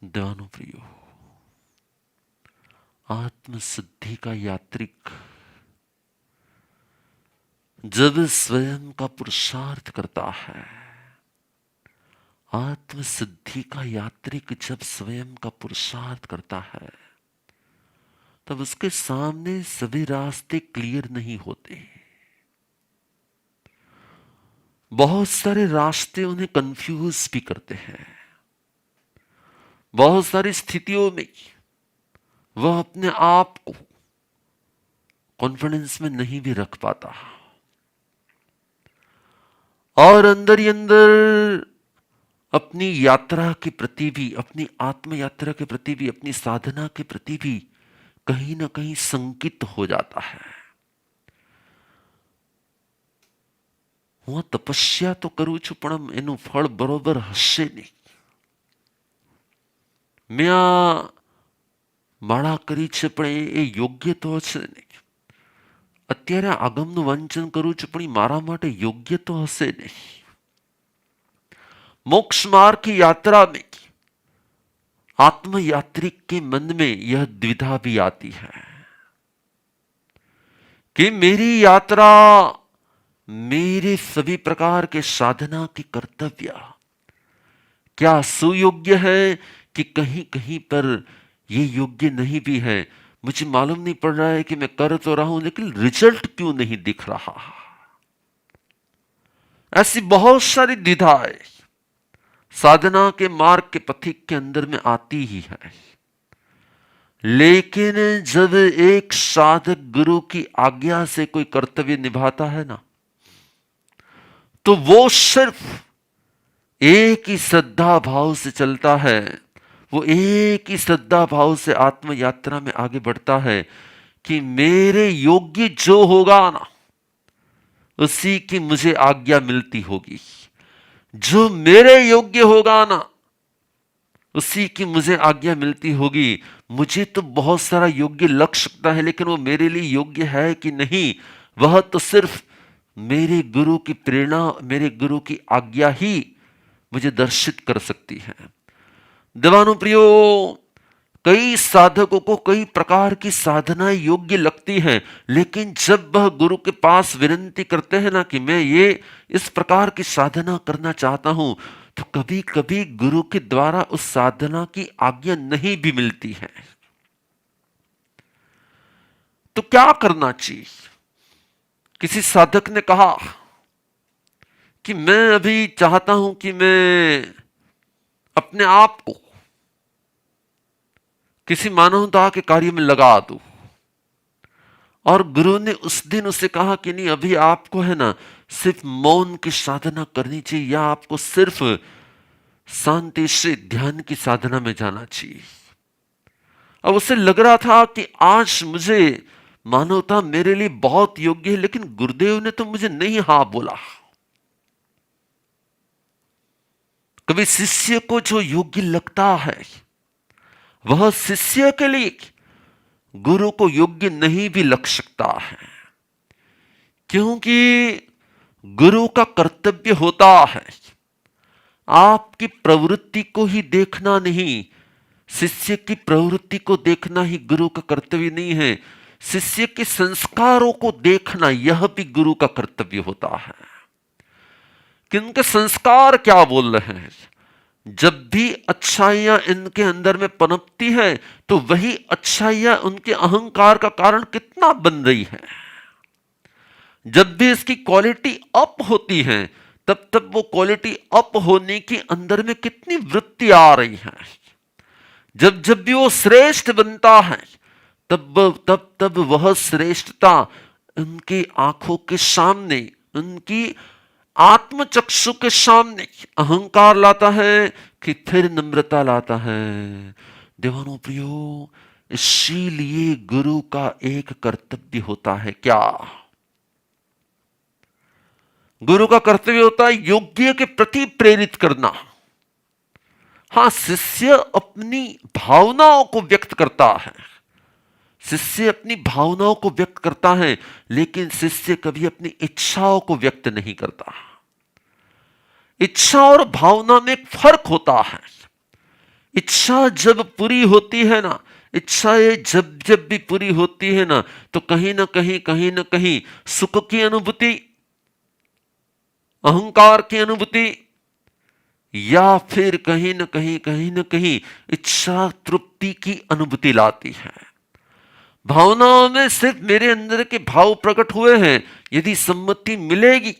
दयानु प्रियो, आत्म सिद्धि का यात्रिक जब स्वयं का पुरुषार्थ करता है, आत्म सिद्धि का यात्रिक जब स्वयं का पुरुषार्थ करता है, तब उसके सामने सभी रास्ते क्लियर नहीं होते। बहुत सारे रास्ते उन्हें कंफ्यूज भी करते हैं। बहुत सारी स्थितियों में वह अपने आप को कॉन्फिडेंस में नहीं भी रख पाता और अंदर ही अंदर अपनी यात्रा के प्रति भी, अपनी आत्म यात्रा के प्रति भी, अपनी साधना के प्रति भी कहीं ना कहीं संकित हो जाता है। હું તપસ્યા તો કરું છું પણ એનું ફળ બરોબર હશે નહીં. મેં આ માળા કરી છે પણ એ યોગ્ય તો હશે નહીં. અત્યારે આગમનું વાંચન કરું છું પણ એ મારા માટે યોગ્ય તો હશે નહીં. मोक्ष मार्ग की यात्रा में आत्म यात्रिक के मन में यह द्विधा भी आती है कि मेरी यात्रा, मेरे सभी प्रकार के साधना के कर्तव्य क्या सुयोग्य है कि कहीं कहीं पर ये योग्य नहीं भी है. मुझे मालूम नहीं पड़ रहा है कि मैं कर तो रहा हूं लेकिन रिजल्ट क्यों नहीं दिख रहा. ऐसी बहुत सारी द्विधाएं साधना के मार्ग के पथिक के अंदर में आती ही है. लेकिन जब एक साधक गुरु की आज्ञा से कोई कर्तव्य निभाता है ना, तो वो सिर्फ एक ही श्रद्धा भाव से चलता है. वो एक ही श्रद्धा भाव से आत्म यात्रा में आगे बढ़ता है कि मेरे योग्य जो होगा ना, उसी की मुझे आज्ञा मिलती होगी. जो मेरे योग्य होगा ना, उसी की मुझे आज्ञा मिलती होगी. मुझे तो बहुत सारा योग्य लग सकता है लेकिन वो मेरे लिए योग्य है कि नहीं, वह तो सिर्फ मेरे गुरु की प्रेरणा, मेरे गुरु की आज्ञा ही मुझे दर्शित कर सकती है. देवानु प्रियो, कई साधकों को कई प्रकार की साधनाएं योग्य लगती हैं, लेकिन जब वह गुरु के पास विनती करते हैं ना कि मैं ये इस प्रकार की साधना करना चाहता हूं, तो कभी कभी गुरु के द्वारा उस साधना की आज्ञा नहीं भी मिलती है. तो क्या करना चाहिए. किसी साधक ने कहा कि मैं अभी चाहता हूं कि मैं अपने आप को किसी मानवता के कार्य में लगा दूं, और गुरु ने उस दिन उसे कहा कि नहीं, अभी आपको है ना सिर्फ मौन की साधना करनी चाहिए, या आपको सिर्फ शांति से ध्यान की साधना में जाना चाहिए. अब उसे लग रहा था कि आज मुझे मानवता मेरे लिए बहुत योग्य है, लेकिन गुरुदेव ने तो मुझे नहीं हाँ बोला. कभी शिष्य को जो योग्य लगता है वह शिष्य के लिए गुरु को योग्य नहीं भी लग सकता है, क्योंकि गुरु का कर्तव्य होता है आपकी प्रवृत्ति को ही देखना नहीं, शिष्य की प्रवृत्ति को देखना ही गुरु का कर्तव्य नहीं है. शिष्य के संस्कारों को देखना यह भी गुरु का कर्तव्य होता है कि उनके संस्कार क्या बोल रहे हैं. जब भी अच्छाइयां इनके अंदर में पनपती है तो वही अच्छाइयां उनके अहंकार का कारण कितना बन रही है. जब भी इसकी क्वालिटी अप होती है तब तब वो क्वालिटी अप होने की अंदर में कितनी वृत्ति आ रही है. जब जब भी वो श्रेष्ठ बनता है तब वह श्रेष्ठता उनकी आंखों के सामने, उनकी आत्मचक्षु के सामने अहंकार लाता है कि फिर नम्रता लाता है. देवानो प्रियो, इसीलिए गुरु का एक कर्तव्य होता है. क्या गुरु का कर्तव्य होता है? योग्य के प्रति प्रेरित करना. हां, शिष्य अपनी भावनाओं को व्यक्त करता है, शिष्य अपनी भावनाओं को व्यक्त करता है, लेकिन शिष्य कभी अपनी इच्छाओं को व्यक्त नहीं करता. इच्छा और भावना में एक फर्क होता है. इच्छा जब पूरी होती है ना, इच्छाएं जब जब भी पूरी होती है ना, तो कहीं ना कहीं सुख की अनुभूति, अहंकार की अनुभूति, या फिर कहीं ना कहीं इच्छा तृप्ति की अनुभूति लाती है। भावनाओं में सिर्फ मेरे अंदर के भाव प्रकट हुए हैं। यदि सम्मति मिलेगी,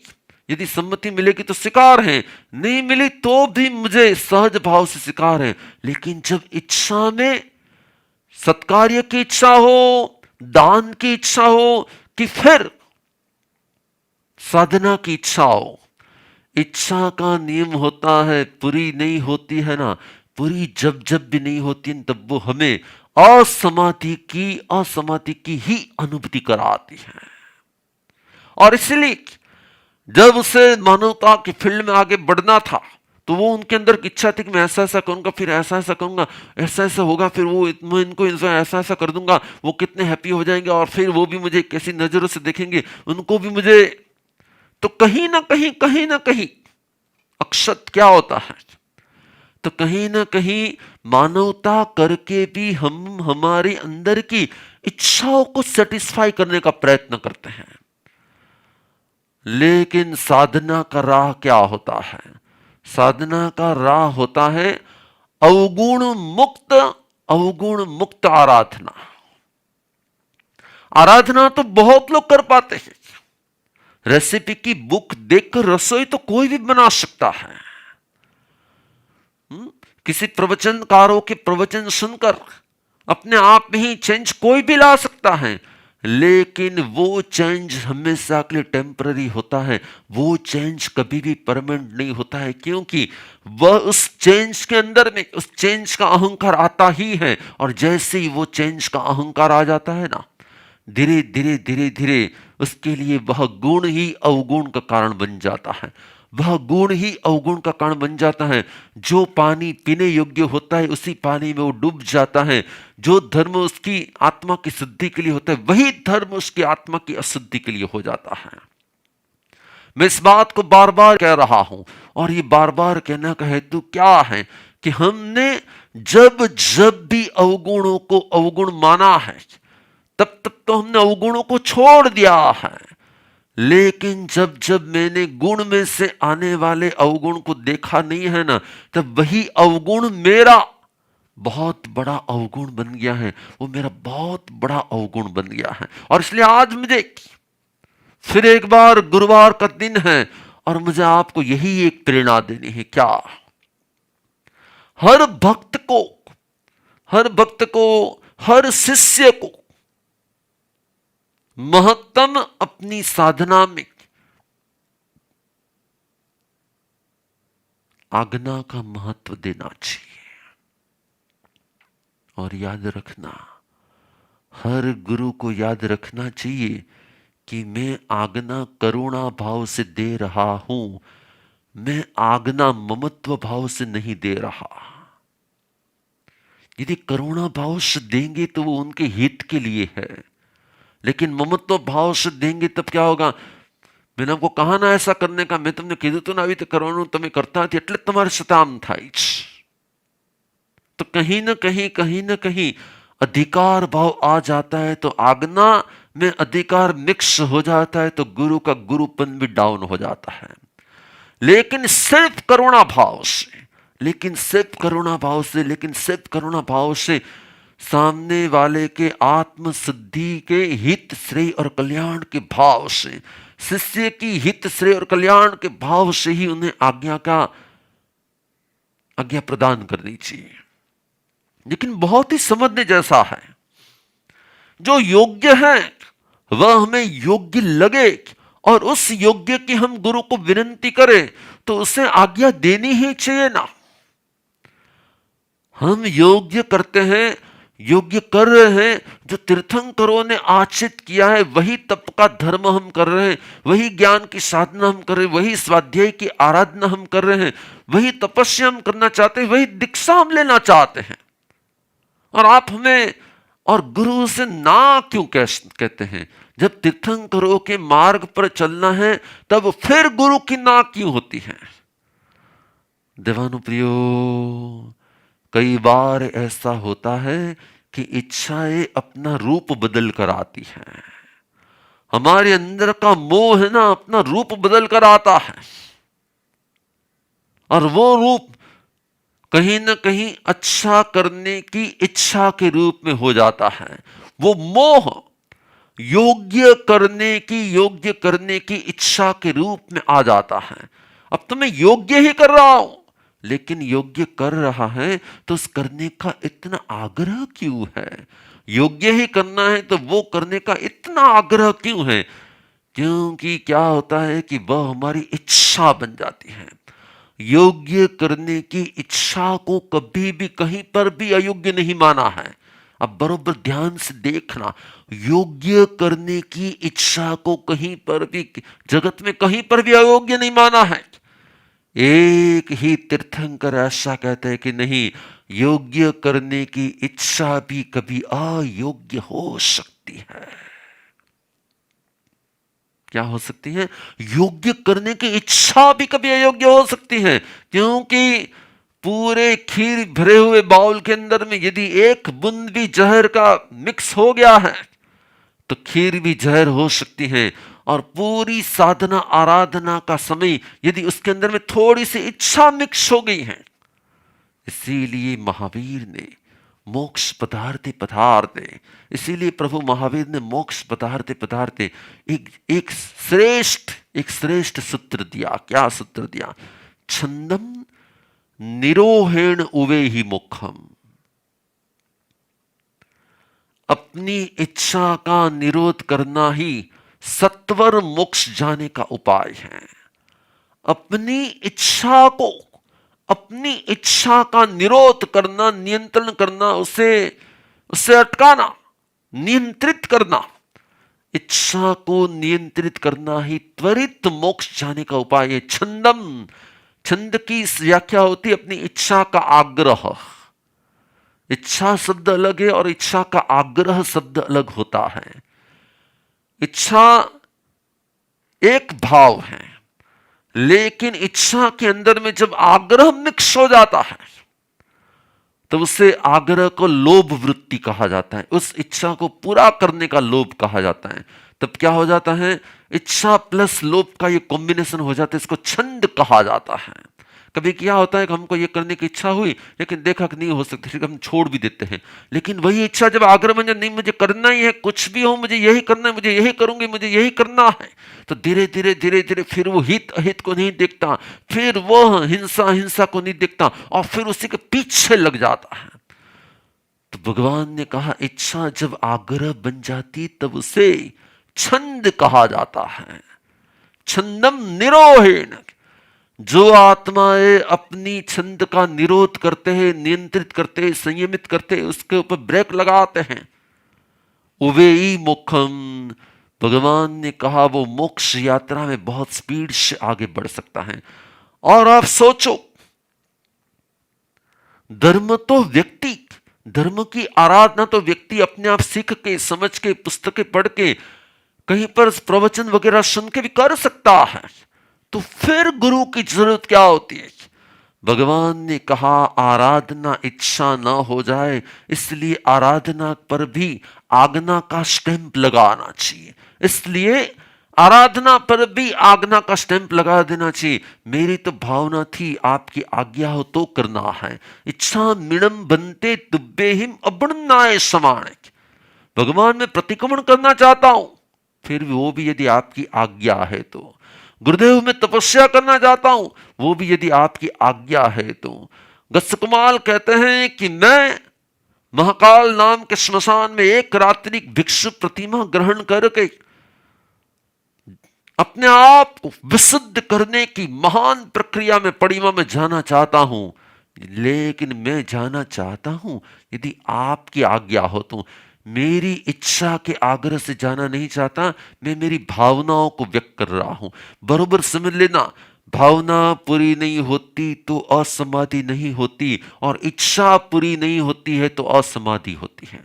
यदि सम्मति मिलेगी तो स्वीकार है, नहीं मिली तो भी मुझे सहज भाव से स्वीकार है। लेकिन जब इच्छा में सत्कार्य की इच्छा हो, दान की इच्छा हो, कि फिर साधना की इच्छा हो, इच्छा का नियम होता है पूरी नहीं होती है ना, पूरी जब जब भी नहीं होती तब वो हमें असमाधि की ही अनुभूति कराती है। और इसलिए जब उसे मानवता की फील्ड में आगे बढ़ना था, तो वो उनके अंदर की इच्छा थी कि मैं ऐसा ऐसा करूंगा, फिर ऐसा ऐसा करूंगा, ऐसा ऐसा होगा, फिर वो मैं इनको ऐसा ऐसा कर दूंगा, वो कितने हैप्पी हो जाएंगे, और फिर वो भी मुझे कैसी नजरों से देखेंगे, उनको भी मुझे। तो कहीं ना कहीं अक्षत क्या होता है, तो कहीं ना कहीं मानवता करके भी हम हमारे अंदर की इच्छाओं को सेटिस्फाई करने का प्रयत्न करते हैं। लेकिन साधना का राह क्या होता है? साधना का राह होता है अवगुण मुक्त, अवगुण मुक्त आराधना। आराधना तो बहुत लोग कर पाते हैं। रेसिपी की बुक देखकर रसोई तो कोई भी बना सकता है। किसी प्रवचनकारों के प्रवचन सुनकर अपने आप में ही चेंज कोई भी ला सकता है, लेकिन वो चेंज हमेशा के लिए टेम्पररी होता है। वो चेंज कभी भी परमानेंट नहीं होता है, क्योंकि वह उस चेंज के अंदर में उस चेंज का अहंकार आता ही है। और जैसे ही वो चेंज का अहंकार आ जाता है ना, धीरे धीरे धीरे धीरे उसके लिए वह गुण ही अवगुण का कारण बन जाता है। वह गुण ही अवगुण का कारण बन जाता है। जो पानी पीने योग्य होता है उसी पानी में वो डूब जाता है। जो धर्म उसकी आत्मा की शुद्धि के लिए होता है, वही धर्म उसकी आत्मा की अशुद्धि के लिए हो जाता है। मैं इस बात को बार बार कह रहा हूं, और ये बार बार कहना का हेतु क्या है कि हमने जब जब भी अवगुणों को अवगुण माना है, तब तब तो हमने अवगुणों को छोड़ दिया है। लेकिन जब जब मैंने गुण में से आने वाले अवगुण को देखा नहीं है ना, तब वही अवगुण मेरा बहुत बड़ा अवगुण बन गया है। वो मेरा बहुत बड़ा अवगुण बन गया है। और इसलिए आज मुझे फिर एक बार गुरुवार का दिन है, और मुझे आपको यही एक प्रेरणा देनी है। क्या? हर भक्त को, हर भक्त को, हर शिष्य को महत्तम अपनी साधना में आज्ञा का महत्व देना चाहिए। और याद रखना, हर गुरु को याद रखना चाहिए कि मैं आज्ञा करुणा भाव से दे रहा हूं, मैं आज्ञा ममत्व भाव से नहीं दे रहा। यदि करुणा भाव से देंगे तो वो उनके हित के लिए है, लेकिन ममत्व भाव से देंगे तब क्या होगा? मैंने आपको कहा ना ऐसा करने का, मैं तुमने कीधु तो ना अभी तक करवाणु તમે करता थी એટલે તમારે સતામ થાય છે। तो कहीं ना कहीं अधिकार भाव आ जाता है, तो आज्ञा में अधिकार मिक्स हो जाता है, तो गुरु का गुरुपन भी डाउन हो जाता है। लेकिन सिर्फ करुणा भाव से, लेकिन सिर्फ करुणा भाव से, लेकिन सिर्फ करुणा भाव से सामने वाले के आत्म सिद्धि के हित श्रेय और कल्याण के भाव से, शिष्य की हित श्रेय और कल्याण के भाव से ही उन्हें आज्ञा प्रदान करनी चाहिए। लेकिन बहुत ही समझने जैसा है, जो योग्य है वह हमें योग्य लगे, और उस योग्य की हम गुरु को विनती करें तो उसे आज्ञा देनी ही चाहिए ना। हम योग्य करते हैं, योग्य कर रहे हैं, जो तीर्थंकरों ने आचित किया है वही तप का धर्म हम कर रहे हैं, वही ज्ञान की साधना हम कर रहे हैं, वही स्वाध्याय की आराधना हम कर रहे हैं, वही तपस्या हम करना चाहते हैं, वही दीक्षा हम लेना चाहते हैं। और आप हमें और गुरु से ना क्यों कहते हैं? जब तीर्थंकरों के मार्ग पर चलना है तब फिर गुरु की ना क्यों होती है? देवानुप्रियो, कई बार ऐसा होता है कि इच्छाएं अपना रूप बदल कर आती हैं। हमारे अंदर का मोह है ना, अपना रूप बदल कर आता है, और वो रूप कहीं ना कहीं अच्छा करने की इच्छा के रूप में हो जाता है। वो मोह योग्य करने की इच्छा के रूप में आ जाता है। अब तो मैं योग्य ही कर रहा हूं, लेकिन योग्य कर रहा है तो उस करने का इतना आग्रह क्यों है? योग्य ही करना है तो वो करने का इतना आग्रह क्यों है? क्योंकि क्या होता है कि वह हमारी इच्छा बन जाती है। योग्य करने की इच्छा को कभी भी कहीं पर भी अयोग्य नहीं माना है। अब बरोबर ध्यान से देखना, योग्य करने की इच्छा को कहीं पर भी जगत में कहीं पर भी अयोग्य नहीं माना है। एक ही तीर्थंकर ऐसा कहते हैं कि नहीं, योग्य करने की इच्छा भी कभी अयोग्य हो सकती है। क्या हो सकती है? योग्य करने की इच्छा भी कभी अयोग्य हो सकती है, क्योंकि पूरे खीर भरे हुए बाउल के अंदर में यदि एक बूंद भी जहर का मिक्स हो गया है तो खीर भी जहर हो सकती है। और पूरी साधना आराधना का समय यदि उसके अंदर में थोड़ी सी इच्छा मिक्स हो गई है, इसीलिए महावीर ने मोक्ष पदार्थे पदार्थे, इसीलिए प्रभु महावीर ने मोक्ष पदार्थे पदार्थे एक एक श्रेष्ठ सूत्र दिया। क्या सूत्र दिया? छंदम निरोहेण उवे ही मुखम। अपनी इच्छा का निरोध करना ही सत्वर मोक्ष जाने का उपाय है। अपनी इच्छा को, अपनी इच्छा का निरोध करना, नियंत्रण करना, उसे उसे अटकाना, नियंत्रित करना, इच्छा को नियंत्रित करना ही त्वरित मोक्ष जाने का उपाय है। छंदम, छंद की व्याख्या होती है अपनी इच्छा का आग्रह। इच्छा शब्द अलग है और इच्छा का आग्रह शब्द अलग होता है। इच्छा एक भाव है, लेकिन इच्छा के अंदर में जब आग्रह मिक्स हो जाता है तो उसे आग्रह को लोभ वृत्ति कहा जाता है। उस इच्छा को पूरा करने का लोभ कहा जाता है। तब क्या हो जाता है? इच्छा प्लस लोभ का ये कॉम्बिनेशन हो जाता है, इसको छंद कहा जाता है। कभी क्या होता है कि हमको ये करने की इच्छा हुई, लेकिन देखा कि नहीं हो सकती, फिर हम छोड़ भी देते हैं। लेकिन वही इच्छा जब आग्रह बन जाए, नहीं मुझे करना ही है, कुछ भी हो मुझे यही करना है, मुझे यही करूंगी, मुझे यही करना है, तो धीरे धीरे धीरे धीरे फिर वो हित अहित को नहीं देखता, फिर वो हिंसा हिंसा को नहीं देखता, और फिर उसी के पीछे लग जाता है। तो भगवान ने कहा इच्छा जब आग्रह बन जाती तब उसे छंद कहा जाता है। छंदम निरोहेण। जो आत्माएं अपनी छंद का निरोध करते हैं, नियंत्रित करते हैं, संयमित करते हैं, उसके ऊपर ब्रेक लगाते हैं, उवेई मोक्षम, भगवान ने कहा वो मोक्ष यात्रा में बहुत स्पीड से आगे बढ़ सकता है। और आप सोचो, धर्म तो व्यक्ति, धर्म की आराधना तो व्यक्ति अपने आप सीख के, समझ के, पुस्तकें पढ़ के, कहीं पर प्रवचन वगैरह सुन के भी कर सकता है। तो फिर गुरु की जरूरत क्या होती है? भगवान ने कहा आराधना इच्छा ना हो जाए, इसलिए आराधना पर भी आज्ञा का स्टैंप लगाना चाहिए। इसलिए आराधना पर भी आज्ञा का स्टैंप लगा देना चाहिए। मेरी तो भावना थी आपकी आज्ञा हो तो करना है। इच्छा मिणम बनते तुब्बे हिम अबुणनाय समान। भगवान मैं प्रतिक्रमण करना चाहता हूं, फिर वो भी यदि आपकी आज्ञा है तो। गुरुदेव मैं तपस्या करना चाहता हूं, वो भी यदि आपकी आज्ञा है तो। गस्सकुमाल कहते हैं कि मैं महाकाल नाम के श्मशान में एक रात्रि भिक्षु प्रतिमा ग्रहण करके अपने आप को विशुद्ध करने की महान प्रक्रिया में परिमा में जाना चाहता हूं। लेकिन मैं जाना चाहता हूं यदि आपकी आज्ञा हो तो। मेरी इच्छा के आग्रह से जाना नहीं चाहता, मैं मेरी भावनाओं को व्यक्त कर रहा हूं। बरोबर समझ लेना, भावना पूरी नहीं होती तो असमाधि नहीं होती, और इच्छा पूरी नहीं होती है तो असमाधि होती है।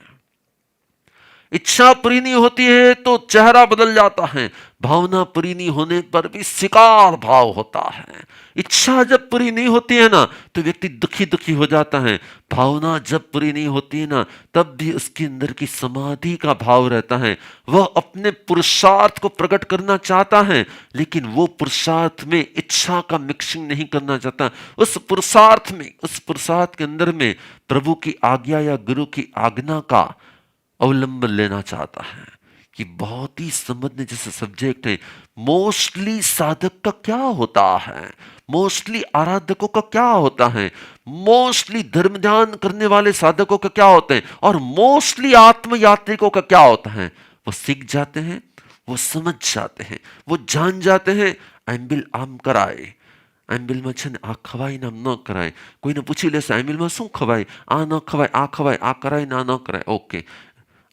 इच्छा पूरी नहीं होती है तो चेहरा बदल जाता है, भावना पूरी नहीं होने पर भी शिकार भाव होता है। इच्छा जब पूरी नहीं होती है ना तो व्यक्ति दुखी दुखी हो जाता है, भावना जब पूरी नहीं होती है ना तब भी उसके अंदर की समाधि का भाव रहता है। वह अपने पुरुषार्थ को प्रकट करना चाहता है लेकिन वो पुरुषार्थ में इच्छा का मिक्सिंग नहीं करना चाहता। उस पुरुषार्थ के अंदर में प्रभु की आज्ञा या गुरु की आज्ञा का अवलंबन लेना चाहता है। कि बहुत ही समझने जैसे सब्जेक्ट है। मोस्टली साधक का क्या होता है, मोस्टली आराधकों का क्या होता है, मोस्टली धर्म ध्यान करने वाले साधकों का क्या होते हैं, और मोस्टली आत्म यात्रिकों का क्या होता है। वो सीख जाते हैं, वो समझ जाते हैं, वो जान जाते हैं। एम्बिल आम कराए, एम्बिल में छे आ खवाई नाम न कराए। कोई ने पूछी लेसे एम्बिल में शू खवाय, आ न खवाय, आ खवाय, आ कराय ना न कराय। ओके,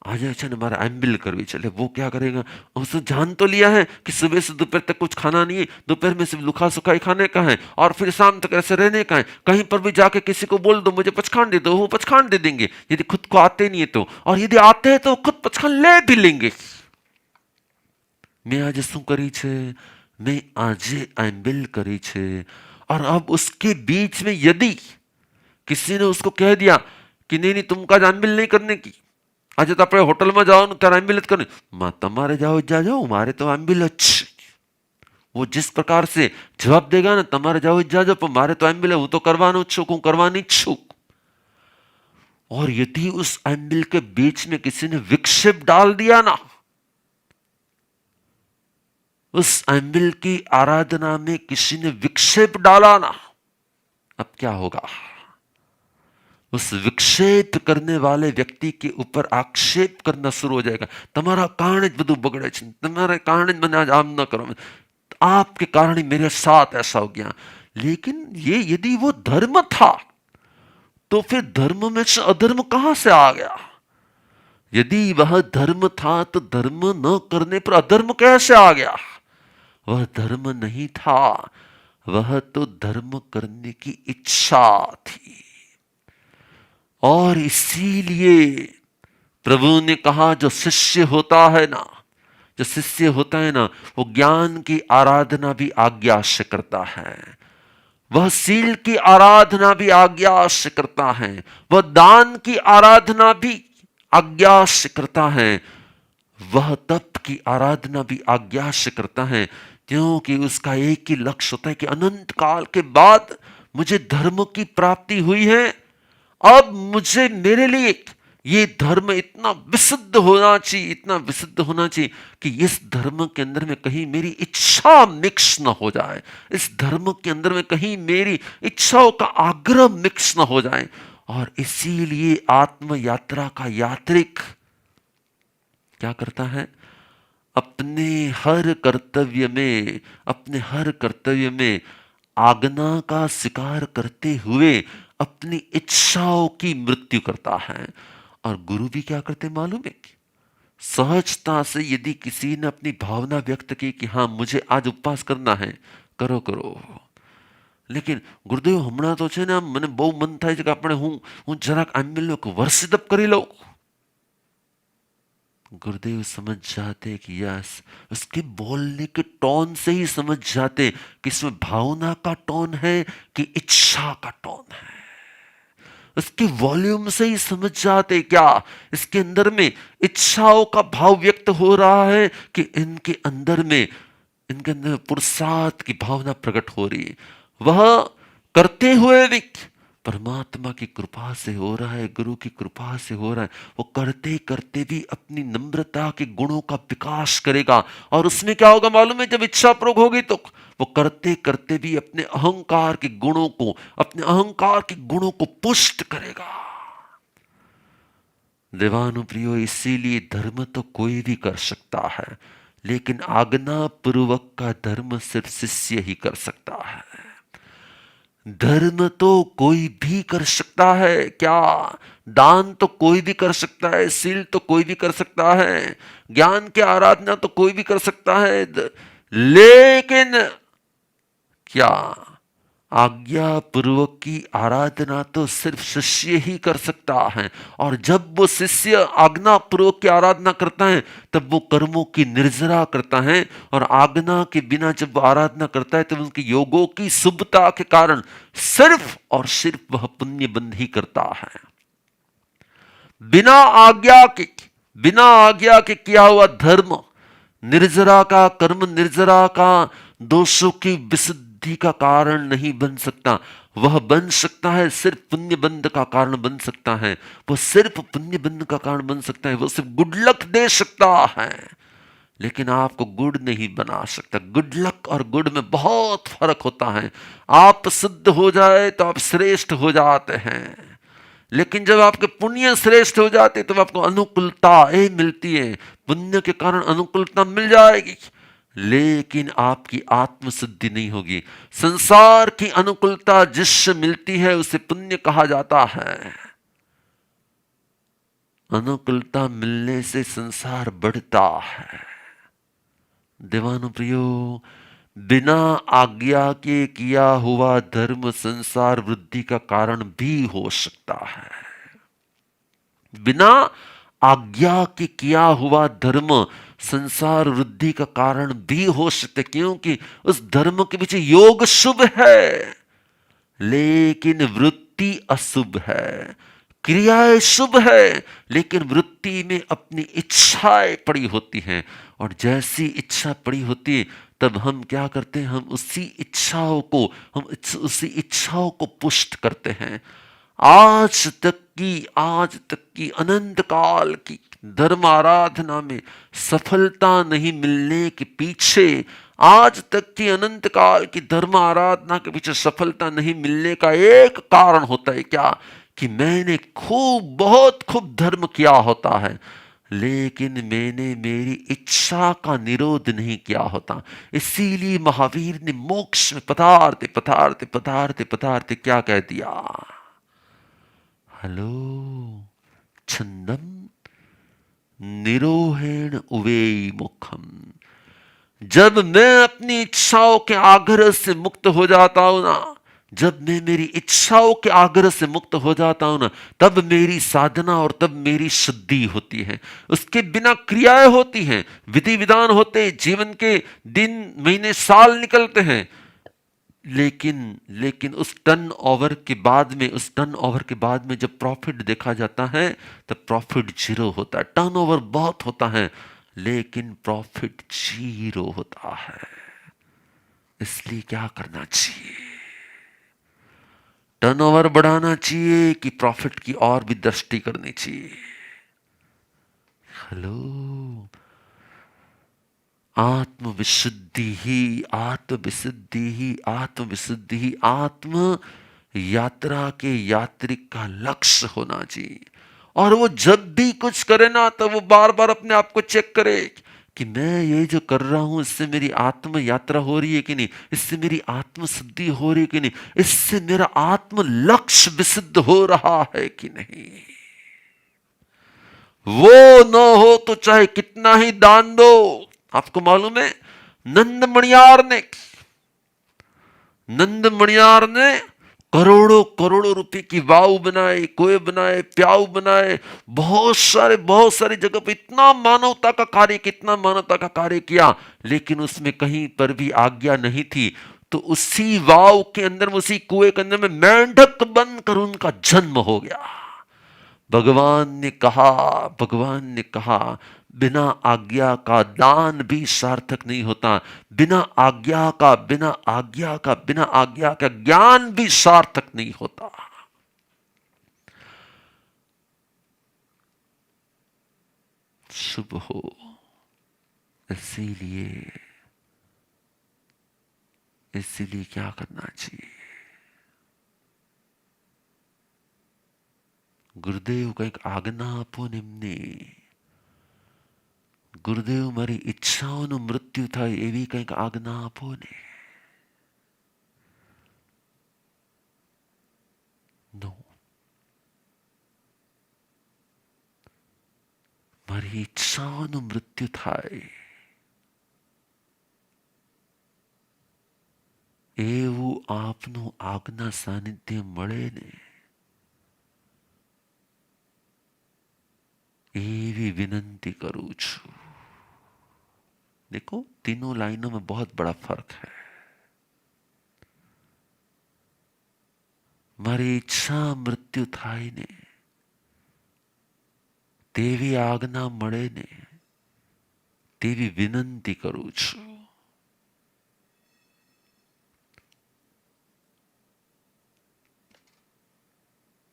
आज अच्छा हमारा एम्बिल करवी चले। वो क्या करेगा, उसने जान तो लिया है कि सुबह से दोपहर तक कुछ खाना नहीं है, दोपहर में सिर्फ लुखा सुखाई खाने का है और फिर शाम तक ऐसे रहने का है। कहीं पर भी जाके किसी को बोल दो मुझे पचखान दे दो, वो पचखान दे देंगे यदि खुद को आते नहीं है तो, और यदि आते हैं तो खुद पचखान ले भी लेंगे। मैं आज शू करी छे, मैं आज एम्बिल करी छे। और अब उसके बीच में यदि किसी ने उसको कह दिया कि नहीं नहीं तुमका एम्बिल नहीं करने की, આજે તો આપણે હોટલમાં જવાનું ત્યારે એમ્બ્યુલન્સ કરनी, તમારે जाओ जा जाओ, मारे तो एम्ब्युलन्स। वो जिस प्रकार से जवाब देगा ना, તમારે जाओ जा जाओ पर मारे तो एम्ब्युलन्स, હું તો કરવાનું જ છું, હું કરવાની જ છું। और यदि उस एम्बिल के बीच में किसी ने विक्षेप डाल दिया ना, उस एम्बिल की आराधना में किसी ने विक्षेप डाला ना, अब क्या होगा। उस विक्षेप करने वाले व्यक्ति के ऊपर आक्षेप करना शुरू हो जाएगा। तुम्हारा कारण ज बधु बगड़े छे, तुम्हारे कारण ज मैंने आज आम न करो, आपके कारण ही मेरे साथ ऐसा हो गया। लेकिन ये यदि वो धर्म था तो फिर धर्म में से अधर्म कहां से आ गया। यदि वह धर्म था तो धर्म न करने पर अधर्म कैसे आ गया। वह धर्म नहीं था, वह तो धर्म करने की इच्छा थी। और इसीलिए प्रभु ने कहा जो शिष्य होता है ना, जो शिष्य होता है ना, वो ज्ञान की आराधना भी आज्ञा से करता है, वह सील की आराधना भी आज्ञा से करता है, वह दान की आराधना भी आज्ञा से करता है, वह तप की आराधना भी आज्ञा से करता है। क्योंकि उसका एक ही लक्ष्य होता है कि अनंत काल के बाद मुझे धर्म की प्राप्ति हुई है, अब मुझे मेरे लिए ये धर्म इतना विशुद्ध होना चाहिए, इतना विशुद्ध होना चाहिए कि इस धर्म के अंदर में कहीं मेरी इच्छा मिक्स न हो जाए, इस धर्म के अंदर में कहीं मेरी इच्छाओं का आग्रह मिक्स न हो जाए। और इसीलिए आत्म यात्रा का यात्रिक क्या करता है, अपने हर कर्तव्य में आज्ञा का शिकार करते हुए अपनी इच्छाओं की मृत्यु करता है। और गुरु भी क्या करते मालूम है, सहजता से यदि किसी ने अपनी भावना व्यक्त की कि हाँ मुझे आज उपवास करना है, करो करो। लेकिन गुरुदेव हमणा तो छे ने मने बहु मन थाय छे कि આપણે હું જરાક આંબેલનો વર્ષિદપ કરી લઉં। गुरुदेव समझ जाते कि यस, उसके बोलने के टोन से ही समझ जाते कि इसमें भावना का टोन है कि इच्छा का टोन है। उसके वॉल्यूम से ही समझ जाते क्या इसके अंदर में इच्छाओं का भाव व्यक्त हो रहा है कि इनके अंदर पुरुषार्थ की भावना प्रकट हो रही है। वह करते हुए भी परमात्मा की कृपा से हो रहा है, गुरु की कृपा से हो रहा है। वो करते करते भी अपनी नम्रता के गुणों का विकास करेगा। और उसमें क्या होगा मालूम है, जब इच्छा प्रयोग होगी तो वो करते करते भी अपने अहंकार के गुणों को पुष्ट करेगा। देवानुप्रियो, इसीलिए धर्म तो कोई भी कर सकता है, लेकिन आज्ञा पूर्वक का धर्म सिर्फ शिष्य ही कर सकता है। धर्म तो कोई भी कर सकता है, क्या दान तो कोई भी कर सकता है, सील तो कोई भी कर सकता है, ज्ञान की आराधना तो कोई भी कर सकता है, लेकिन क्या आज्ञा पूर्वक की आराधना तो सिर्फ शिष्य ही कर सकता है। और जब वो शिष्य आज्ञा पूर्वक की आराधना करता है तब वो कर्मों की निर्जरा करता है, और आज्ञा के बिना जब वो आराधना करता है तब उनके योगों की शुभता के कारण सिर्फ और सिर्फ वह पुण्य बंध ही करता है। बिना आज्ञा के बिना आज्ञा के किया हुआ धर्म निर्जरा का, कर्म निर्जरा का दोषों की विशुद्धि का कारण नहीं बन सकता। वह बन सकता है सिर्फ पुण्य बंध का कारण बन सकता है। वह सिर्फ पुण्य बंध का कारण बन सकता है। वह सिर्फ गुड लक दे सकता है, लेकिन आपको गुड नहीं बना सकता। गुड लक और गुड में बहुत फर्क होता है। आप शुद्ध हो जाए तो आप श्रेष्ठ हो जाते हैं, लेकिन जब आपके पुण्य श्रेष्ठ हो जाते तब आपको अनुकूलता मिलती है। पुण्य के कारण अनुकूलता मिल जाएगी, लेकिन आपकी आत्मशुद्धि नहीं होगी। संसार की अनुकूलता जिससे मिलती है उसे पुण्य कहा जाता है। अनुकूलता मिलने से संसार बढ़ता है। देवानु प्रियो, बिना आज्ञा के किया हुआ धर्म संसार वृद्धि का कारण भी हो सकता है। बिना आज्ञा के किया हुआ धर्म संसार वृद्धि का कारण भी हो सकता है, क्योंकि उस धर्म के पीछे योग शुभ है लेकिन वृत्ति अशुभ है। क्रियाएं शुभ है लेकिन वृत्ति में अपनी इच्छाएं पड़ी होती हैं, और जैसी इच्छा पड़ी होती है तब हम क्या करते हैं, हम उसी इच्छाओं को पुष्ट करते हैं। आज तक की अनंत काल की धर्म आराधना में सफलता नहीं मिलने के पीछे, आज तक की अनंत काल की धर्म आराधना के पीछे सफलता नहीं मिलने का एक कारण होता है क्या, कि मैंने बहुत खूब धर्म किया होता है, लेकिन मैंने मेरी इच्छा का निरोध नहीं किया होता। इसीलिए महावीर ने मोक्ष में पधारते पधारते पधारते पधारते क्या कह दिया, हेलो छंदम निरोहेण उवेय मुखम। जब मैं अपनी इच्छाओं के आग्रह से मुक्त हो जाता हूं ना, जब मैं मेरी इच्छाओं के आग्रह से मुक्त हो जाता हूं ना, तब मेरी साधना और तब मेरी शुद्धि होती है। उसके बिना क्रियाएं होती हैं, विधि विधान होते हैं, जीवन के दिन महीने साल निकलते हैं, लेकिन उस टर्न ओवर के बाद में जब प्रॉफिट देखा जाता है तब प्रॉफिट जीरो होता है। टर्न ओवर बहुत होता है लेकिन प्रॉफिट जीरो होता है। इसलिए क्या करना चाहिए, टर्नओवर बढ़ाना चाहिए कि प्रॉफिट की और भी दृष्टि करनी चाहिए। हेलो, आत्मविशुद्धि ही आत्मविशुद्धि ही आत्मविशुद्धि ही आत्म यात्रा के यात्रिक का लक्ष्य होना चाहिए। और वो जब भी कुछ करे ना तो वो बार बार अपने आप को चेक करे कि मैं ये जो कर रहा हूं इससे मेरी आत्म यात्रा हो रही है कि नहीं, इससे मेरी आत्म शुद्धि हो रही है कि नहीं, इससे मेरा आत्म लक्ष्य विशुद्ध हो रहा है कि नहीं। वो न हो तो चाहे कितना ही दान दो। आपको मालूम है नंद मणियार ने करोड़ों करोड़ों रुपए की वाव बनाए, कुएं बनाए, प्याऊ बनाए, बहुत सारे जगह पे इतना मानवता का कार्य, कितना मानवता का कार्य किया, लेकिन उसमें कहीं पर भी आज्ञा नहीं थी। तो उसी वाव के अंदर, उसी कुएं के अंदर में मेंढक बनकर उनका जन्म हो गया। भगवान ने कहा बिना आज्ञा का दान भी सार्थक नहीं होता, बिना आज्ञा का ज्ञान भी सार्थक नहीं होता। शुभ हो, इसीलिए क्या करना चाहिए, ગુરુદેવ કંઈક આજ્ઞા આપો ને એમને। ગુરુદેવ મારી ઈચ્છાઓનું મૃત્યુ થાય એવી કંઈક આજ્ઞા આપો ને। નો, મારી ઈચ્છાઓનું મૃત્યુ થાય એવું आपनो આજ્ઞા સાનિધ્ય મળે ને એવી વિનંતી કરું છું। देखो तीनों लाइनों में बहुत बड़ा फर्क है। મારી ઈચ્છા મૃત્યુ થાય ને તેવી આજ્ઞા મળે ને તેવી વિનંતી કરું છું।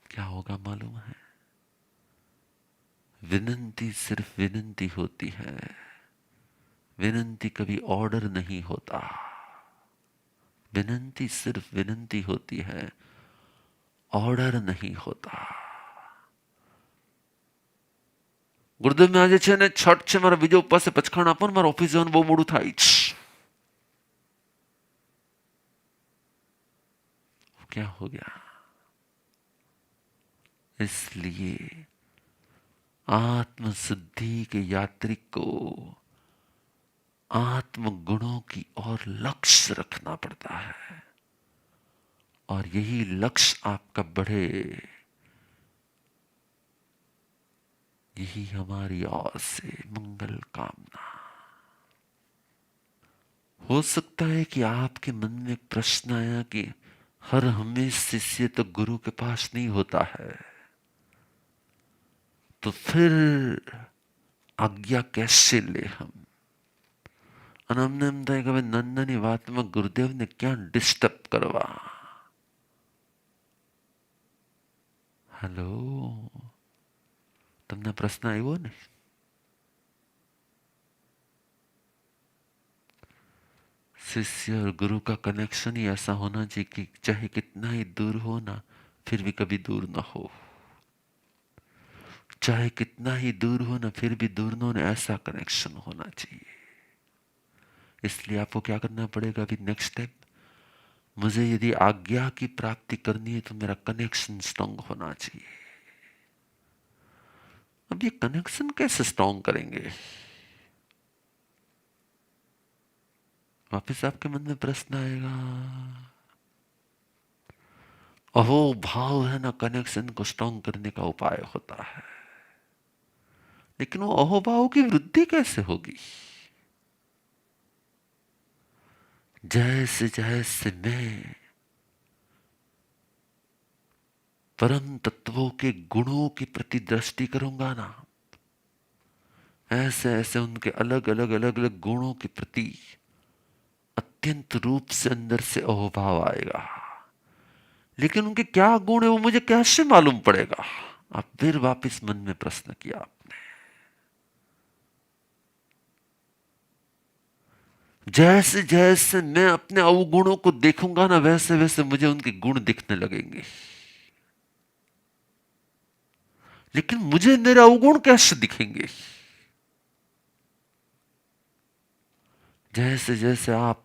क्या होगा मालूम है? विनंती सिर्फ विनंती होती है, विनंती कभी ऑर्डर नहीं होता। विनंती सिर्फ विनंती होती है, ऑर्डर नहीं होता। ગુરુદેવ મેં આજે છે ને છઠ છે, મારા બીજો ઉપવાસે પચખાણ આપો ને, મારા ઓફિસ જવાનું બહુ મોડું થાય છે। क्या हो गया? इसलिए आत्म सिद्धि के यात्री को आत्म गुणों की ओर लक्ष्य रखना पड़ता है, और यही लक्ष्य आपका बढ़े, यही हमारी ओर से मंगल कामना। हो सकता है कि आपके मन में एक प्रश्न आया कि हर हमेश शिष्य तो गुरु के पास नहीं होता है, तो फिर आज्ञा कैसे ले हम? અને અમને એમ થાય કે હવે નાની વાતમાં ગુરુદેવને ક્યાં ડિસ્ટર્બ કરવા। હેલો, તમને પ્રશ્ન આવ્યો ને? शिष्य और गुरु का कनेक्शन ही ऐसा होना चाहिए कि चाहे कितना ही दूर हो ना, फिर भी कभी दूर ना हो। चाहे कितना ही दूर हो ना, फिर भी दूर ना होने, ऐसा कनेक्शन होना चाहिए। इसलिए आपको क्या करना पड़ेगा अभी नेक्स्ट स्टेप? मुझे यदि आज्ञा की प्राप्ति करनी है तो मेरा कनेक्शन स्ट्रांग होना चाहिए। अब ये कनेक्शन कैसे स्ट्रांग करेंगे? वापस आपके मन में प्रश्न आएगा। अहो भाव है ना, कनेक्शन को स्ट्रांग करने का उपाय होता है, लेकिन वो अहोभाव की वृद्धि कैसे होगी? जैसे जैसे मैं परम तत्वों के गुणों के प्रति दृष्टि करूंगा ना, ऐसे ऐसे उनके अलग अलग अलग अलग गुणों के प्रति अत्यंत रूप से अंदर से अहोभाव आएगा। लेकिन उनके क्या गुण है वो मुझे कैसे मालूम पड़ेगा? आप फिर वापस मन में प्रश्न किया आपने। जैसे जैसे मैं अपने अवगुणों को देखूंगा ना, वैसे वैसे मुझे उनके गुण दिखने लगेंगे। लेकिन मुझे मेरे अवगुण कैसे दिखेंगे? जैसे जैसे आप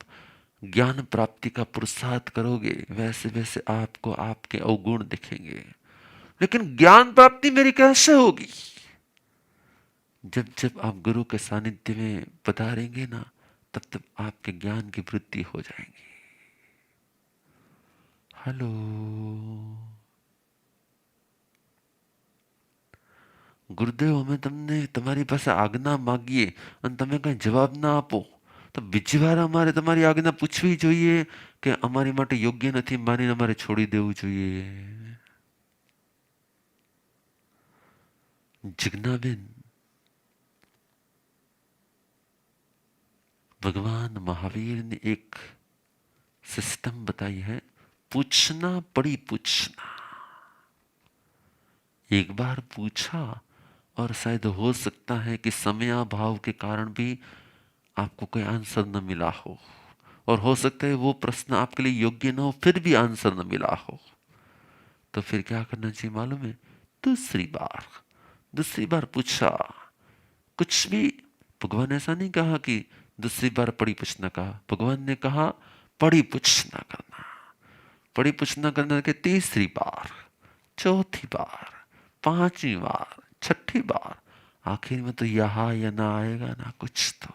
ज्ञान प्राप्ति का पुरुषार्थ करोगे, वैसे वैसे आपको आपके अवगुण दिखेंगे। लेकिन ज्ञान प्राप्ति मेरी कैसे होगी? जब जब आप गुरु के सानिध्य में पधारेंगे ना, तब तब आपके ज्ञान की वृद्धि हो जाएंगी। हेलो, ગુરુદેવ અમે તમને તમારી પાસે આજ્ઞા માગીએ અને તમે કઈ જવાબ ના આપો, તો બીજી વાર અમારે તમારી આજ્ઞા પૂછવી જોઈએ કે અમારી માટે યોગ્ય નથી માનીને અમારે છોડી દેવું જોઈએ? जिग्नाबेन, भगवान महावीर ने एक सिस्टम बताई है, पूछना पड़ी पूछना। एक बार पूछा और शायद हो सकता है कि समयाभाव के कारण भी आपको कोई आंसर न मिला हो, और हो सकता है वो प्रश्न आपके लिए योग्य न हो, फिर भी आंसर न मिला हो। तो फिर क्या करना चाहिए मालूम है? दूसरी बार पूछा, कुछ भी। भगवान ऐसा नहीं कहा कि दूसरी बार पढ़ी पूछना कहा, भगवान ने कहा पढ़ी पूछना करना। पढ़ी पूछना करना के तीसरी बार, चौथी बार, पांचवी बार, छठी बार, आखिर में तो यहाँ या ना आएगा ना कुछ। तो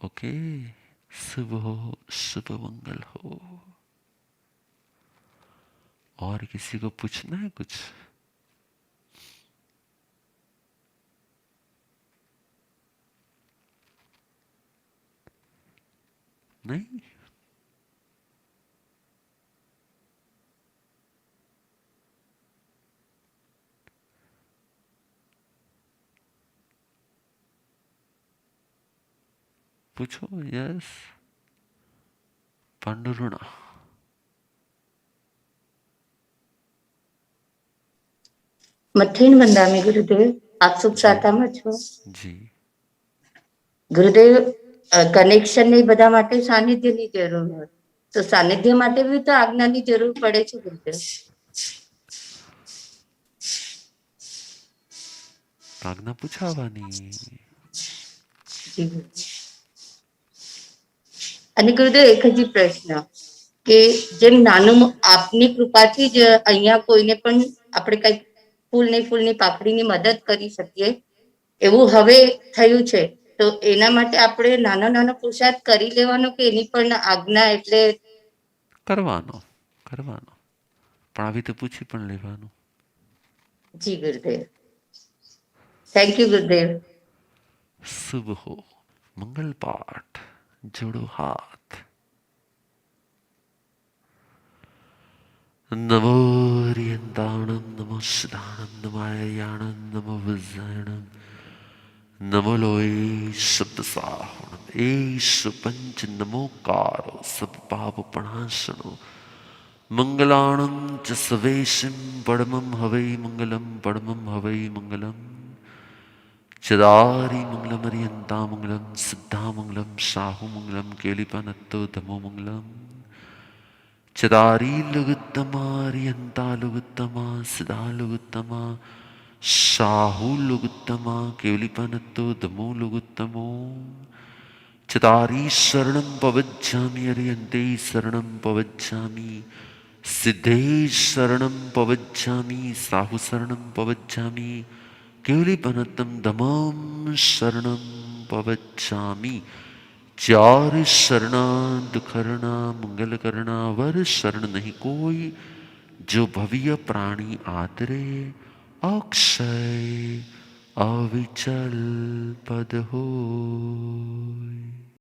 ओके, शुभ हो, शुभ मंगल हो। और किसी को पूछना है कुछ? नहीं? पूछो। यस, पांडुरुणा। मथेन वंदामी गुरुदेव, आप सुख जी શાંતામાં છો? जी। ગુરુદેવ, કનેક્શન ને બધા માટે સાનિધ્યની જરૂર હોય, તો સાનિધ્ય માટે બી તો આજ્ઞાની જરૂર પડે છે ગુરુદેવ. આજ્ઞા પૂછાવાની. અને ગુરુદેવ એક હજી પ્રશ્ન કે જેમ નાનું આપની કૃપાથી જ અહીંયા કોઈને પણ આપણે કઈ ફૂલની પાકડીની મદદ કરી શકીએ એવું હવે થયું છે, તો એના માટે આપણે નાનો નાનો પુરુષાર્થ કરી લેવાનો કે એની પણ આજ્ઞા એટલે? કરવાનો કરવાનો, પણ આવી રીતે પૂછી પણ લેવાનું. જી ગુરુદેવ, થેન્ક યુ ગુરુદેવ. શુભ હો, મંગલ પાઠ. જોડો હાથ. નમો રિયંતાણમ, નમો સદાનંદમાયાણમ, નમો વિજ્ઞાણમ, નમો લોય શબ્દ સાહુણમ, એશ પંચ નમોકારો સબ પાપ પ્રણાશનો, મંગલાણં ચ સવેશમ પરમં હવૈ મંગલમ, પરમં હવૈ મંગલમ. ચદારી મંગલમ અરિયંતા મંગલમ, સિદ્ધા મંગલમ, શાહુ મંગલમ, કેલિપાનત્તો ધમો મંગલમ. ચદારી લુગુત્તમા, અરિયંતા લુગુત્તમા, સિદ્ધા લુગુત્તમા, શાહુ લુગુત્તમા, કેલિપાનત્તો ધમો લુગુત્તમો. ચદારી શરણં પવજ્જામિ, અરિયંતે શરણં પવજ્જામિ, સિદ્ધે શરણં પવજ્જામિ, સાહુ શરણં પવજ્જામિ, કેવલીપનતમ ધમમ શરણં પવજ્જામિ. ચાર શરણા દુખરણા મંગલ કરણા, વર શરણ નહીં કોઈ, જો ભવ્ય પ્રાણી આદરે, અક્ષય અવિચલ પદ હોય.